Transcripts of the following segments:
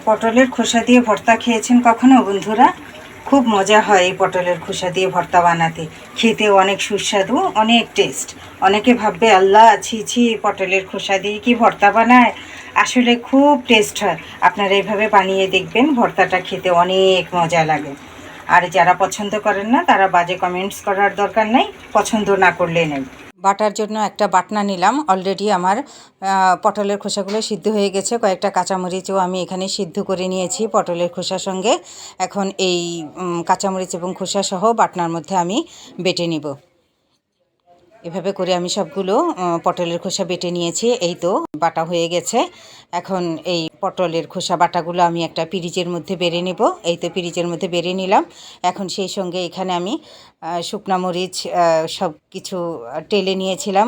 পটলের খোসা দিয়ে ভর্তা খেয়েছেন কখনো বন্ধুরা? খুব মজা হয় এই পটলের খোসা দিয়ে ভর্তা বানাতে, খেতে অনেক সুস্বাদু, অনেক টেস্ট। অনেকে ভাববে আল্লাহ ছি ছি, পটলের খোসা দিয়ে কি ভর্তা বানায়? আসলে খুব টেস্ট হয়। আপনারা এইভাবে বানিয়ে দেখবেন, ভর্তাটা খেতে অনেক মজা লাগে। আর যারা পছন্দ করেন না তারা বাজে কমেন্টস করার দরকার নেই, পছন্দ না করলে নেই। বাটার জন্য একটা বাটনা নিলাম। অলরেডি আমার পটলের খোসাগুলো সিদ্ধ হয়ে গেছে। কয়েকটা কাঁচামরিচও আমি এখানে সিদ্ধ করে নিয়েছি পটলের খোসার সঙ্গে। এখন এই কাঁচামরিচ এবং খোসা সহ বাটনার মধ্যে আমি বেটে নিব। এভাবে করে আমি সবগুলো পটলের খোসা বেটে নিয়েছি। এই তো বাটা হয়ে গেছে। এখন এই পটলের খোসা বাটাগুলো আমি একটা পিরিচের মধ্যে বেড়ে নেব। এই তো পিরিচের মধ্যে বেড়ে নিলাম। এখন সেই সঙ্গে এখানে আমি শুকনা মরিচ সব কিছু টেলে নিয়েছিলাম।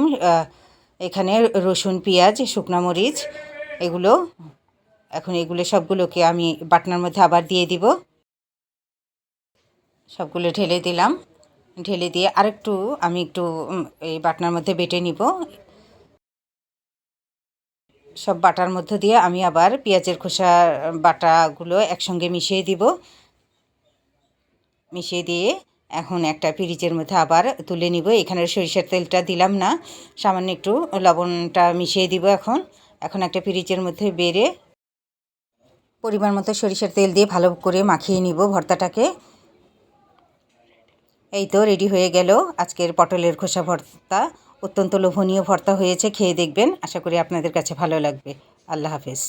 এখানে রসুন, পেঁয়াজ, শুকনা মরিচ এগুলো, এখন এগুলো সবগুলোকে আমি বাটনার মধ্যে আবার দিয়ে দিব। সবগুলো ঢেলে দিলাম। ঢেলে দিয়ে আরেকটু আমি একটু এই বাটনার মধ্যে বেটে নিব। সব বাটার মধ্যে দিয়ে আমি আবার পেঁয়াজের খোসা বাটাগুলো একসঙ্গে মিশিয়ে দিব। মিশিয়ে দিয়ে এখন একটা পিরিচের মধ্যে আবার তুলে নিব। এখানে সরিষার তেলটা দিলাম না, সামান্য একটু লবণটা মিশিয়ে দিব। এখন একটা পিরিচের মধ্যে বেড়ে পরিমাণ মতো সরিষার তেল দিয়ে ভালো করে মাখিয়ে নিব ভর্তাটাকে। এই তো রেডি হয়ে গেল আজকের পটলের খোসা ভর্তা। অত্যন্ত লোভনীয় ভর্তা হয়েছে, খেয়ে দেখবেন। আশা করি আপনাদের কাছে ভালো লাগবে। আল্লাহ হাফেজ।